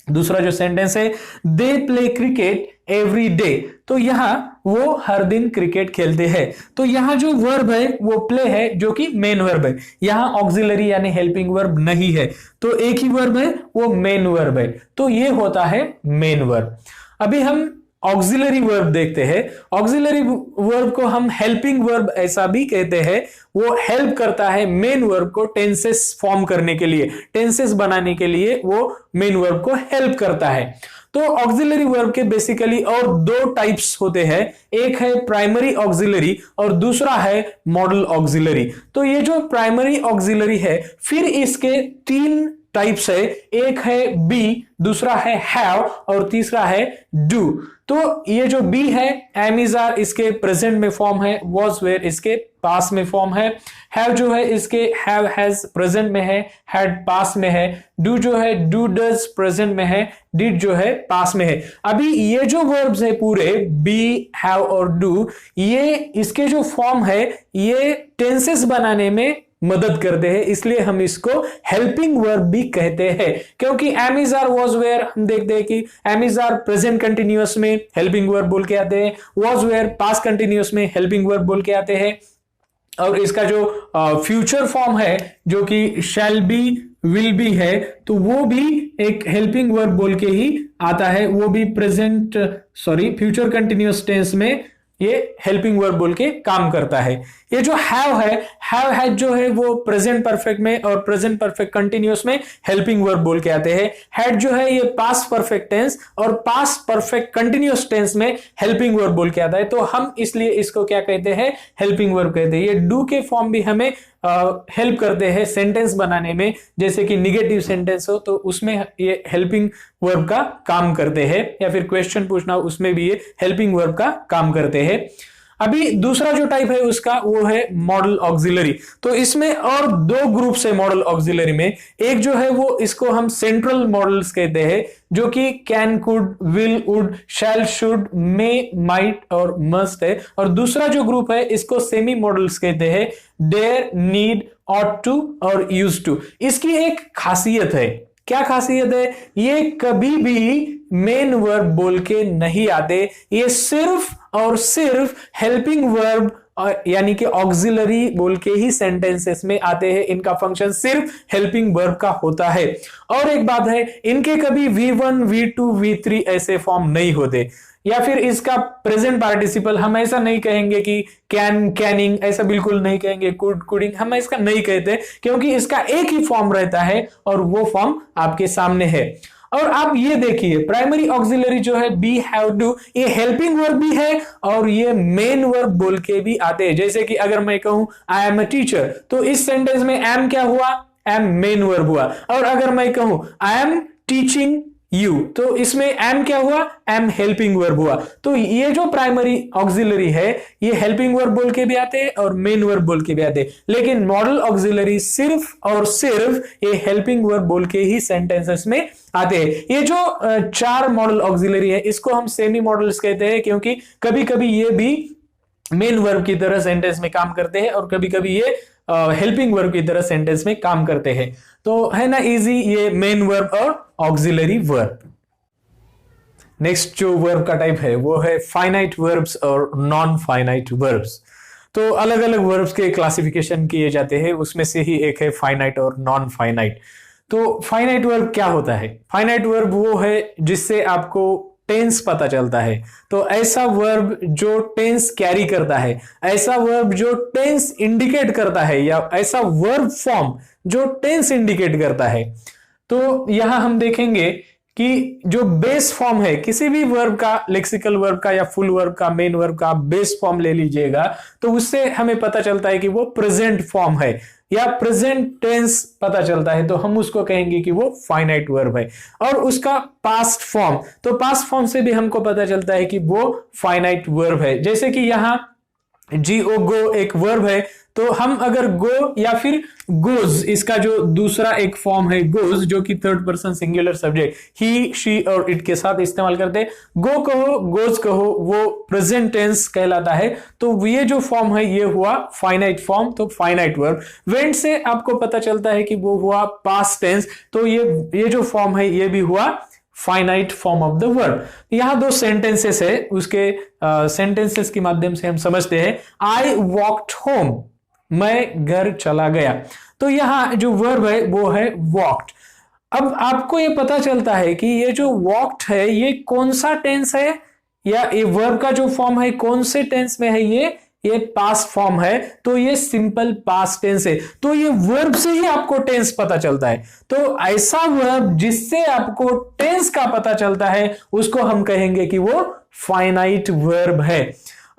दूसरा जो सेंटेंस है, they play cricket every day, तो यहां वो हर दिन क्रिकेट खेलते हैं। तो यहां जो वर्ब है वो प्ले है, जो कि मेन वर्ब है। यहां ऑक्सिलरी यानी हेल्पिंग वर्ब नहीं है, तो एक ही वर्ब है, वो मेन वर्ब है, तो ये होता है मेन वर्ब। अभी हम ऑक्सिलरी वर्ब देखते हैं। ऑक्सिलरी वर्ब को हम हेल्पिंग वर्ब ऐसा भी कहते हैं। वो हेल्प करता है मेन वर्ब को टेंसेस फॉर्म करने के लिए, टेंसेस बनाने के लिए वो मेन वर्ब को हेल्प करता है। तो ऑक्सिलरी वर्ब के बेसिकली और दो टाइप्स होते हैं, एक है प्राइमरी ऑक्सिलरी और दूसरा है मॉडल ऑक्सिलरी। तो ये जो प्राइमरी ऑक्सिलरी है, फिर इसके तीन टाइप्स है, एक है बी, दूसरा है हैव और तीसरा है डू। तो ये जो बी है, एम इज आर इसके प्रेजेंट में फॉर्म है, वॉज वेयर इसके पास में फॉर्म है, हैव जो है इसके हैव हैज प्रेजेंट में है, हैड पास में है, डू जो है डू डज प्रेजेंट में है, डिड जो है पास में है। अभी ये जो वर्ब्स है पूरे बी, हैव और डू, ये इसके जो फॉर्म है ये टेंसेस बनाने में मदद करते हैं, इसलिए हम इसको हेल्पिंग वर्ब भी कहते हैं। क्योंकि am is are was were हम देखते हैं कि am is are present continuous में हेल्पिंग वर्ब बोल के आते हैं, वॉज वेयर पास्ट कंटिन्यूअस में हेल्पिंग वर्ब बोल के आते हैं, और इसका जो फ्यूचर फॉर्म है जो कि शैल बी, विल बी है, तो वो भी एक हेल्पिंग वर्ब बोल के ही आता है, वो भी फ्यूचर कंटिन्यूअस टेंस में ये हेल्पिंग वर्ब बोल के काम करता है। ये जो हैव है, हैव हैज जो है वो प्रेजेंट परफेक्ट में और प्रेजेंट परफेक्ट कंटिन्यूअस में हेल्पिंग वर्ब बोल के आते हैं। हैड जो है ये पास्ट परफेक्ट टेंस और पास्ट परफेक्ट कंटिन्यूअस टेंस में हेल्पिंग वर्ब बोल के आता है, तो हम इसलिए इसको क्या कहते हैं, हेल्पिंग वर्ब कहते हैं। ये डू के फॉर्म भी हमें हेल्प करते हैं सेंटेंस बनाने में, जैसे कि निगेटिव सेंटेंस हो तो उसमें ये हेल्पिंग वर्ब का काम करते हैं, या फिर क्वेश्चन पूछना उसमें भी ये हेल्पिंग वर्ब का काम करते हैं। अभी दूसरा जो टाइप है उसका वो है मॉडल ऑक्सिलरी। तो इसमें और दो ग्रुप्स है मॉडल ऑक्सिलरी में। एक जो है वो इसको हम सेंट्रल मॉडल्स कहते हैं, जो कि can, could, will, would, shall, should, may, might और मस्ट है। और दूसरा जो ग्रुप है इसको सेमी मॉडल्स कहते हैं, डेयर, नीड, ऑट टू और यूज टू। इसकी एक खासियत है, क्या खासियत है, ये कभी भी मेन वर्ब बोल के नहीं आते, ये सिर्फ और सिर्फ हेल्पिंग वर्ब यानी कि ऑक्सिलरी बोल के ही सेंटेंसेस में आते हैं। इनका फंक्शन सिर्फ हेल्पिंग वर्ब का होता है। और एक बात है, इनके कभी V1, V2, V3 ऐसे फॉर्म नहीं होते, या फिर इसका प्रेजेंट पार्टिसिपल हम ऐसा नहीं कहेंगे कि कैन, कैनिंग, ऐसा बिल्कुल नहीं कहेंगे, कुड, कुडिंग, हम इसका नहीं कहते, क्योंकि इसका एक ही फॉर्म रहता है और वो फॉर्म आपके सामने है। और आप ये देखिए, प्राइमरी ऑक्सिलरी जो है बी, हैव, डू, ये हेल्पिंग वर्ब भी है और ये मेन वर्ब बोल के भी आते हैं। जैसे कि अगर मैं कहूं आई एम अ टीचर, तो इस सेंटेंस में एम क्या हुआ, एम मेन वर्ब हुआ। और अगर मैं कहूं आई एम टीचिंग यू, तो इसमें एम क्या हुआ, एम हेल्पिंग वर्ब हुआ। तो ये जो प्राइमरी ऑक्सिलरी है ये हेल्पिंग वर्ब बोल के भी आते हैं और मेन वर्ब बोल के भी आते हैं, लेकिन मॉडल ऑक्सिलरी सिर्फ और सिर्फ ये हेल्पिंग वर्ब बोल के ही सेंटेंसेस में आते हैं। ये जो चार मॉडल ऑक्सिलरी है इसको हम सेमी मॉडल्स कहते हैं, क्योंकि कभी कभी ये भी मेन वर्ब की तरह सेंटेंस में काम करते हैं और कभी कभी ये हेल्पिंग वर्ब की तरह सेंटेंस में काम करते हैं। तो है ना इजी ये मेन वर्ब और ऑक्सिलरी वर्ब। नेक्स्ट जो वर्ब का टाइप है वो है फाइनाइट वर्ब्स और नॉन फाइनाइट वर्ब्स। तो अलग अलग वर्ब्स के क्लासिफिकेशन किए जाते हैं, उसमें से ही एक है फाइनाइट और नॉन फाइनाइट। तो फाइनाइट वर्ब क्या होता है, फाइनाइट वर्ब वो है जिससे आपको टेंस पता चलता है। तो ऐसा वर्ब जो टेंस कैरी करता है, ऐसा वर्ब जो टेंस इंडिकेट करता है, या ऐसा वर्ब फॉर्म जो टेंस इंडिकेट करता है। तो यहां हम देखेंगे कि जो बेस फॉर्म है किसी भी वर्ब का, लेक्सिकल वर्ब का या फुल वर्ब का, मेन वर्ब का बेस फॉर्म ले लीजिएगा, तो उससे हमें पता चलता है कि वो प्रेजेंट फॉर्म है या प्रेजेंट टेंस पता चलता है, तो हम उसको कहेंगे कि वो फाइनाइट वर्ब है। और उसका पास्ट फॉर्म, तो पास्ट फॉर्म से भी हमको पता चलता है कि वो फाइनाइट वर्ब है। जैसे कि यहां गो, गो एक वर्ब है, तो हम अगर गो या फिर गोज, इसका जो दूसरा एक फॉर्म है गोज, जो कि third person singular subject he, she और इट के साथ इस्तेमाल करते हैं, गो कहो, गोज कहो, वो प्रेजेंट टेंस कहलाता है। तो ये जो फॉर्म है ये हुआ फाइनाइट फॉर्म, तो फाइनाइट वर्ब। वेंट से आपको पता चलता है कि वो हुआ पास्ट टेंस, तो ये जो फॉर्म है ये भी हुआ finite form of the verb. यहां दो सेंटेंसेस है, उसके सेंटेंसेस के माध्यम से हम समझते हैं। आई वॉकड होम, मैं घर चला गया। तो यहां जो वर्ब है वो है वॉकड। अब आपको ये पता चलता है कि ये जो वॉकड है ये कौन सा टेंस है, या ये वर्ब का जो फॉर्म है कौन से टेंस में है, ये पास्ट फॉर्म है, तो ये सिंपल पास्ट टेंस है। तो ये वर्ब से ही आपको टेंस पता चलता है। तो ऐसा वर्ब जिससे आपको टेंस का पता चलता है उसको हम कहेंगे कि वो फाइनाइट वर्ब है।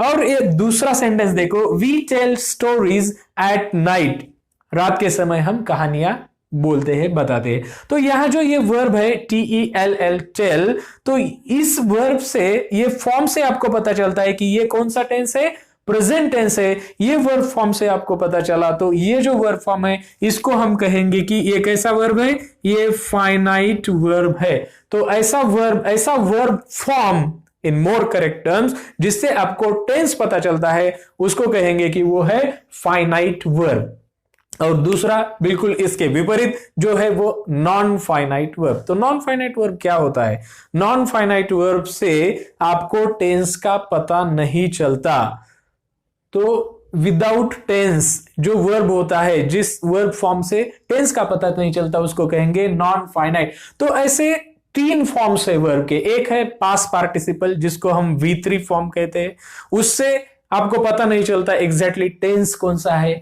और ये दूसरा सेंटेंस देखो, we tell stories at night, रात के समय हम कहानियां बोलते हैं, बताते हैं। तो यहां जो ये वर्ब है TELL टेल, तो इस वर्ब से, ये फॉर्म से आपको पता चलता है कि ये कौन सा टेंस है, प्रेजेंट टेंस है। ये वर्ब फॉर्म से आपको पता चला, तो ये जो वर्ब फॉर्म है इसको हम कहेंगे कि ये कैसा वर्ब है, ये फाइनाइट वर्ब है। तो ऐसा verb form in more correct terms जिससे आपको टेंस पता चलता है उसको कहेंगे कि वो है फाइनाइट वर्ब। और दूसरा बिल्कुल इसके विपरीत जो है वो नॉन फाइनाइट वर्ब। तो नॉन फाइनाइट वर्ब क्या होता है? नॉन फाइनाइट वर्ब से आपको टेंस का पता नहीं चलता। तो विदाउट टेंस जो वर्ब होता है, जिस वर्ब फॉर्म से टेंस का पता नहीं चलता, उसको कहेंगे नॉन फाइनाइट। तो ऐसे तीन फॉर्म्स है वर्ब के। एक है पास्ट पार्टिसिपल जिसको हम V3 फॉर्म कहते हैं, उससे आपको पता नहीं चलता एग्जैक्टली टेंस कौन सा है।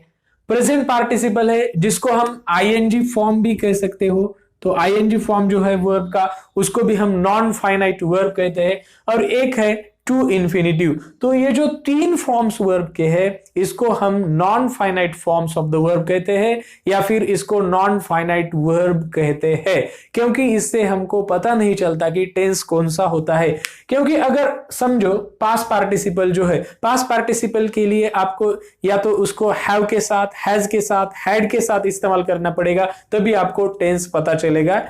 प्रेजेंट पार्टिसिपल है जिसको हम ING फॉर्म भी कह सकते हो। तो ING फॉर्म जो है वर्ब का, उसको भी हम नॉन फाइनाइट वर्ब कहते हैं। और एक है टू इन्फिनिटिव। तो ये जो तीन फॉर्म्स वर्ब के हैं इसको हम non finite forms of the verb कहते हैं, या फिर इसको नॉन फाइनाइट वर्ब कहते हैं, क्योंकि इससे हमको पता नहीं चलता कि टेंस कौन सा होता है। क्योंकि अगर समझो पास्ट पार्टिसिपल जो है, पास्ट पार्टिसिपल के लिए आपको या तो उसको हैव के साथ, हैज के साथ, हैड के साथ इस्तेमाल करना पड़ेगा, तभी आपको टेंस पता चलेगा।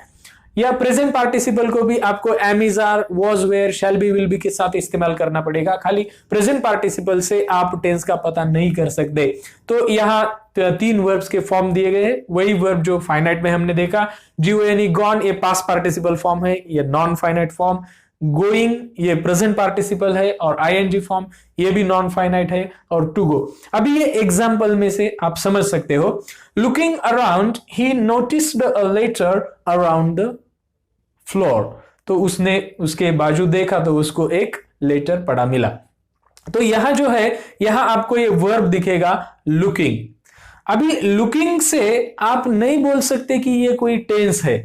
या प्रेजेंट पार्टिसिपल को भी आपको am, is, are, was, were, shall be, will be के साथ इस्तेमाल करना पड़ेगा। खाली प्रेजेंट पार्टिसिपल से आप टेंस का पता नहीं कर सकते। तो यहाँ तीन वर्ब्स के फॉर्म दिए गए हैं। वही वर्ब जो फाइनाइट में हमने देखा, GONE गॉन, ये पास्ट पार्टिसिपल फॉर्म है, ये नॉन फाइनाइट फॉर्म। गोइंग ये प्रेजेंट पार्टिसिपल है, और ING फॉर्म ये भी नॉन फाइनाइट है। और टू गो, अभी ये एग्जांपल में से आप समझ सकते हो। Looking around he noticed a letter around the floor. तो उसने उसके बाजू देखा तो उसको एक लेटर पड़ा मिला। तो यहां जो है, यहां आपको ये वर्ब दिखेगा लुकिंग। अभी लुकिंग से आप नहीं बोल सकते कि ये कोई टेंस है।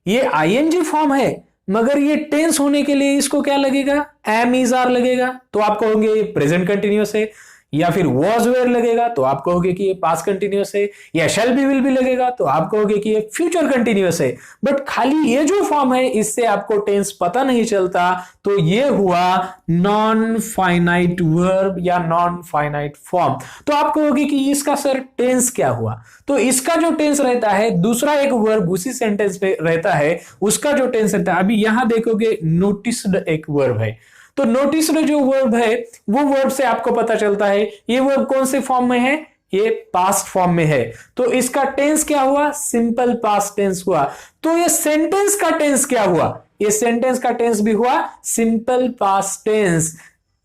ये ING फॉर्म है, मगर ये टेंस होने के लिए इसको क्या लगेगा, एम, इज, आर लगेगा। तो आप कहोगे ये प्रेजेंट कंटिन्यूअस है। या फिर वॉज, वेयर लगेगा तो आप कहोगे कि ये पास्ट कंटिन्यूअस है। या शैल बी, विल बी लगेगा तो आप कहोगे कि ये फ्यूचर कंटिन्यूअस है। बट खाली ये जो फॉर्म है इससे आपको टेंस पता नहीं चलता, तो ये हुआ नॉन फाइनाइट वर्ब या नॉन फाइनाइट फॉर्म। तो आप कहोगे कि इसका सर टेंस क्या हुआ? तो इसका जो टेंस रहता है, दूसरा एक वर्ब उसी सेंटेंस पे रहता है, उसका जो टेंस रहता है, अभी यहां देखोगे नोटिस्ड एक वर्ब है। तो नोटिस्ड जो वर्ब है वो वर्ब से आपको पता चलता है ये वर्ब कौन से फॉर्म में है, ये पास्ट फॉर्म में है। तो इसका टेंस क्या हुआ, सिंपल पास्ट टेंस हुआ। तो ये सेंटेंस का टेंस क्या हुआ, ये सेंटेंस का टेंस भी हुआ सिंपल पास्ट टेंस।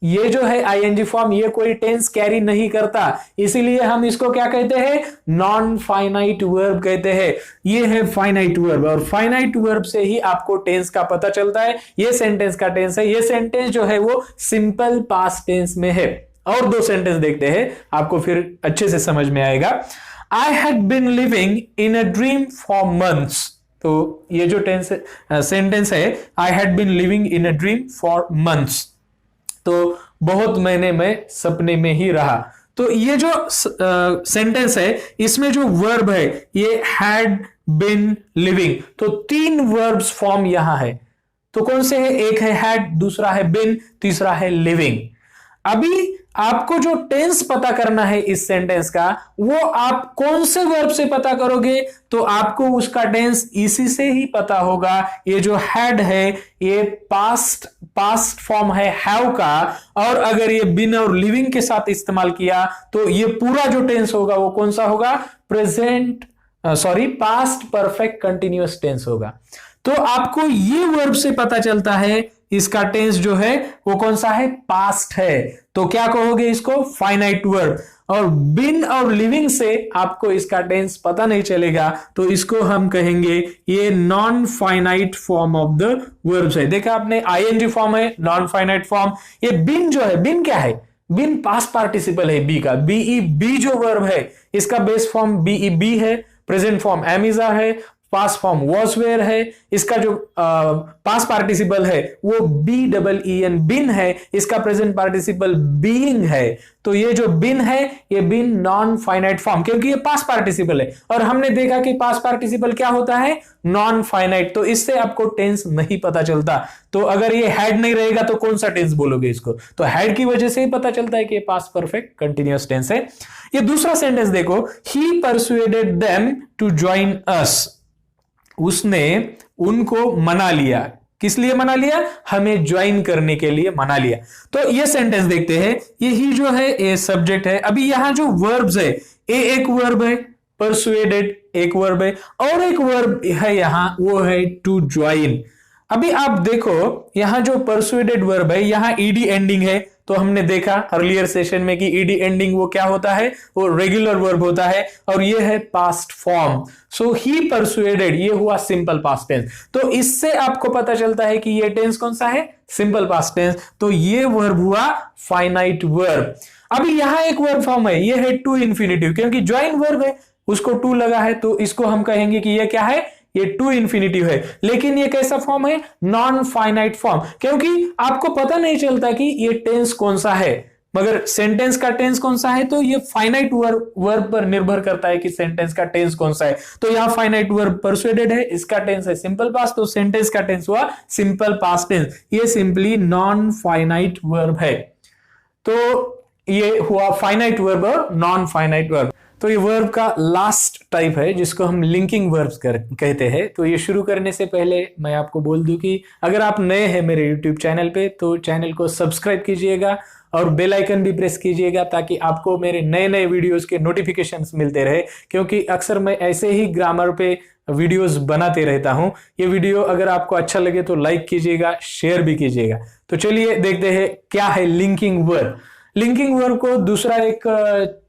ये जो है ING फॉर्म ये कोई टेंस कैरी नहीं करता, इसीलिए हम इसको क्या कहते हैं, नॉन फाइनाइट वर्ब कहते हैं। ये है फाइनाइट वर्ब, और फाइनाइट वर्ब से ही आपको टेंस का पता चलता है। ये सेंटेंस का टेंस है, ये सेंटेंस जो है वो सिंपल पास्ट टेंस में है। और दो सेंटेंस देखते हैं, आपको फिर अच्छे से समझ में आएगा। I had been living in a dream for months. तो ये जो सेंटेंस है, I had been living in a dream for months, तो बहुत महीने में सपने में ही रहा। तो ये जो सेंटेंस है इसमें जो वर्ब है ये हैड बीन लिविंग। तो तीन वर्ब्स फॉर्म यहां है। तो कौन से है, एक है हैड, दूसरा है बीन, तीसरा है लिविंग। अभी आपको जो टेंस पता करना है इस सेंटेंस का, वो आप कौन से वर्ब से पता करोगे, तो आपको उसका टेंस इसी से ही पता होगा। ये जो हैड है ये पास्ट फॉर्म है हैव का, और अगर ये बीन और लिविंग के साथ इस्तेमाल किया तो ये पूरा जो टेंस होगा वो कौन सा होगा, पास्ट परफेक्ट कंटिन्यूअस टेंस होगा। तो आपको ये वर्ब से पता चलता है इसका टेंस जो है वो कौन सा है, पास्ट है। तो क्या कहोगे इसको, फाइनाइट वर्ब। और बिन और लिविंग से आपको इसका टेंस पता नहीं चलेगा, तो इसको हम कहेंगे ये non finite form of the verbs है। देखा आपने, आईएनजी फॉर्म है, नॉन फाइनाइट फॉर्म। ये बिन जो है, बिन क्या है, बिन पास्ट पार्टिसिपल है बी का, बीई बी जो वर्ब है इसका बेस फॉर्म बीई बी है, present form am is are है, पास्ट फॉर्म वॉज वेयर है, इसका जो पास्ट पार्टिसिपल है वो B double E N been है, इसका प्रेजेंट पार्टिसिपल बीइंग है। तो ये जो बिन है ये बिन नॉन फाइनाइट फॉर्म, क्योंकि ये पास्ट पार्टिसिपल है और हमने देखा कि पास्ट पार्टिसिपल क्या होता है, नॉन फाइनाइट। तो इससे आपको टेंस नहीं पता चलता। तो अगर ये हैड नहीं रहेगा तो कौन सा टेंस बोलोगे इसको, तो हैड की वजह से ही पता चलता है कि ये पास्ट परफेक्ट कंटिन्यूअस टेंस है। ये दूसरा सेंटेंस देखो, he persuaded them to join us, उसने उनको मना लिया। किस लिए मना लिया, हमें ज्वाइन करने के लिए मना लिया। तो ये सेंटेंस देखते हैं, ये ही जो है ये सब्जेक्ट है। अभी यहां जो वर्ब्स है, ए एक वर्ब है, परसुएडेड एक वर्ब है, और एक वर्ब है यहां वो है टू ज्वाइन। अभी आप देखो यहां जो परसुएडेड वर्ब है यहां ईडी एंडिंग है। तो हमने देखा अर्लियर सेशन में कि ईडी एंडिंग वो क्या होता है, वो रेगुलर वर्ब होता है, और ये है पास्ट फॉर्म। सो ही परसुएडेड, ये हुआ सिंपल पास्ट टेंस। तो इससे आपको पता चलता है कि ये टेंस कौन सा है, सिंपल पास्ट टेंस। तो ये वर्ब हुआ फाइनाइट वर्ब। अभी यहां एक वर्ब फॉर्म है, ये है टू इंफिनिटिव, क्योंकि ज्वाइन वर्ब है उसको टू लगा है, तो इसको हम कहेंगे कि ये क्या है, ये टू इंफिनिटिव है। लेकिन ये कैसा फॉर्म है, नॉन फाइनाइट फॉर्म, क्योंकि आपको पता नहीं चलता कि ये टेंस कौन सा है, मगर सेंटेंस का टेंस कौन सा है, तो ये फाइनाइट वर्ब पर निर्भर करता है कि सेंटेंस का टेंस कौन सा है। तो यहां फाइनाइट वर्ब परसुएडेड है, इसका टेंस है सिंपल पास्ट, तो सेंटेंस का टेंस हुआ सिंपल पास्ट टेंस। ये सिंपली नॉन फाइनाइट वर्ब है। तो ये हुआ फाइनाइट वर्ब और नॉन फाइनाइट वर्ब। तो ये वर्ब का लास्ट टाइप है जिसको हम लिंकिंग वर्ब्स कहते हैं। तो ये शुरू करने से पहले मैं आपको बोल दूं कि अगर आप नए हैं मेरे YouTube चैनल पे तो चैनल को सब्सक्राइब कीजिएगा और बेल आइकन भी प्रेस कीजिएगा, ताकि आपको मेरे नए नए वीडियोस के नोटिफिकेशंस मिलते रहे, क्योंकि अक्सर मैं ऐसे ही ग्रामर पे वीडियोस बनाते रहता हूं। ये वीडियो अगर आपको अच्छा लगे तो लाइक कीजिएगा, शेयर भी कीजिएगा। तो चलिए देखते हैं क्या है लिंकिंग वर्ब। लिंकिंग वर्ब को दूसरा एक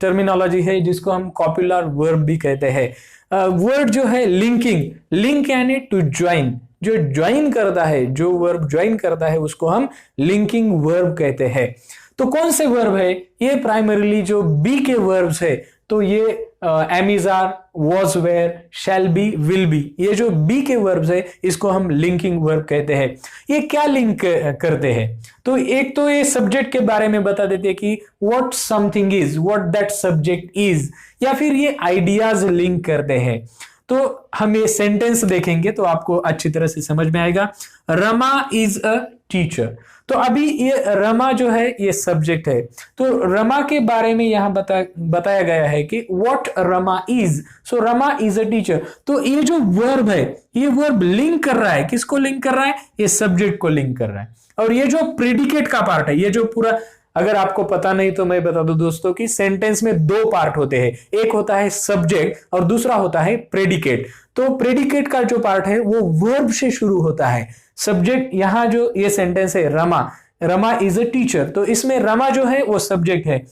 टर्मिनोलॉजी है जिसको हम कॉपुलर वर्ब भी कहते हैं। वर्ड जो है लिंकिंग, लिंक यानी टू ज्वाइन, जो ज्वाइन करता है, जो वर्ब ज्वाइन करता है उसको हम लिंकिंग वर्ब कहते हैं। तो कौन से वर्ब है ये, प्राइमरीली जो बी के वर्ब्स है, तो ये am is are, was were, shall be, will be, ये जो बी के वर्ब्स है इसको हम लिंकिंग वर्ब कहते हैं। ये क्या लिंक करते हैं, तो एक तो ये सब्जेक्ट के बारे में बता देते हैं कि what something is, what that subject is, या फिर ये आइडियाज लिंक करते हैं। तो हम ये सेंटेंस देखेंगे तो आपको अच्छी तरह से समझ में आएगा। रमा इज अ टीचर, तो अभी ये रमा जो है ये सब्जेक्ट है, तो रमा के बारे में यहां बताया गया है कि what Rama is, so Rama is a teacher. तो ये जो वर्ब है ये वर्ब लिंक कर रहा है, किसको लिंक कर रहा है, ये सब्जेक्ट को लिंक कर रहा है। और ये जो प्रेडिकेट का पार्ट है, ये जो पूरा, अगर आपको पता नहीं तो मैं बता दूं दोस्तों कि सेंटेंस में दो पार्ट होते हैं, एक होता है सब्जेक्ट और दूसरा होता है प्रेडिकेट। तो प्रेडिकेट का जो पार्ट है वो वर्ब से शुरू होता है। सब्जेक्ट, यहां जो ये सेंटेंस है Rama, Rama is a teacher, तो इसमें रमा जो है वो सब्जेक्ट है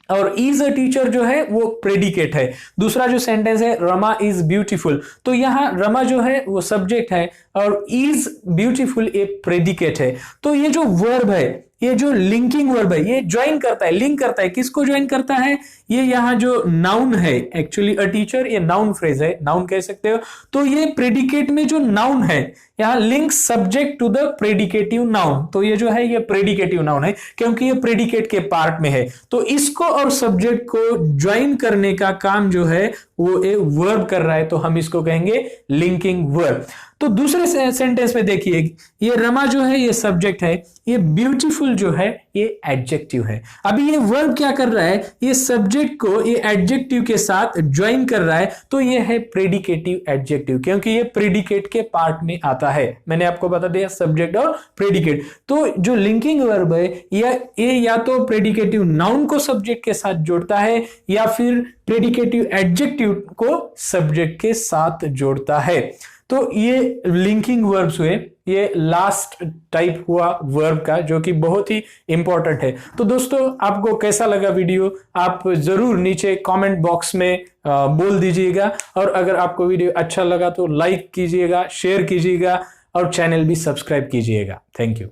और इज अ टीचर जो है वो प्रेडिकेट है। दूसरा जो सेंटेंस है रमा इज ब्यूटीफुल, तो यहां रमा जो है वो सब्जेक्ट है और इज ब्यूटीफुल ये प्रेडिकेट है। तो ये जो वर्ब है, ये जो लिंकिंग वर्ब है, ये ज्वाइन करता है, लिंक करता है, किसको ज्वाइन करता है, ये यहां जो नाउन है, एक्चुअली अ टीचर ये नाउन फ्रेज है, नाउन कह सकते हो। तो ये प्रेडिकेट में जो नाउन है, यहां link subject to the predicative noun, तो ये जो है ये प्रेडिकेटिव नाउन है क्योंकि ये प्रेडिकेट के पार्ट में है। तो इसको और सब्जेक्ट को ज्वाइन करने का काम जो है वो एक वर्ब कर रहा है, तो हम इसको कहेंगे लिंकिंग वर्ब। तो दूसरे सेंटेंस में देखिए, ये रमा जो है ये सब्जेक्ट है, ये ब्यूटीफुल जो है ये एडजेक्टिव है। अभी ये वर्ब क्या कर रहा है, ये सब्जेक्ट को ये एडजेक्टिव के साथ ज्वाइन कर रहा है, तो ये है प्रेडिकेटिव एडजेक्टिव, क्योंकि ये प्रेडिकेट के पार्ट में आता है। मैंने आपको बता दिया सब्जेक्ट और प्रेडिकेट। तो जो लिंकिंग वर्ब है ये या तो प्रेडिकेटिव नाउन को सब्जेक्ट के साथ जोड़ता है या फिर प्रेडिकेटिव एडजेक्टिव को सब्जेक्ट के साथ जोड़ता है। तो ये लिंकिंग वर्ब्स हुए, ये लास्ट टाइप हुआ वर्ब का, जो कि बहुत ही इंपॉर्टेंट है। तो दोस्तों, आपको कैसा लगा वीडियो, आप जरूर नीचे कमेंट बॉक्स में बोल दीजिएगा। और अगर आपको वीडियो अच्छा लगा तो लाइक कीजिएगा, शेयर कीजिएगा और चैनल भी सब्सक्राइब कीजिएगा। Thank you.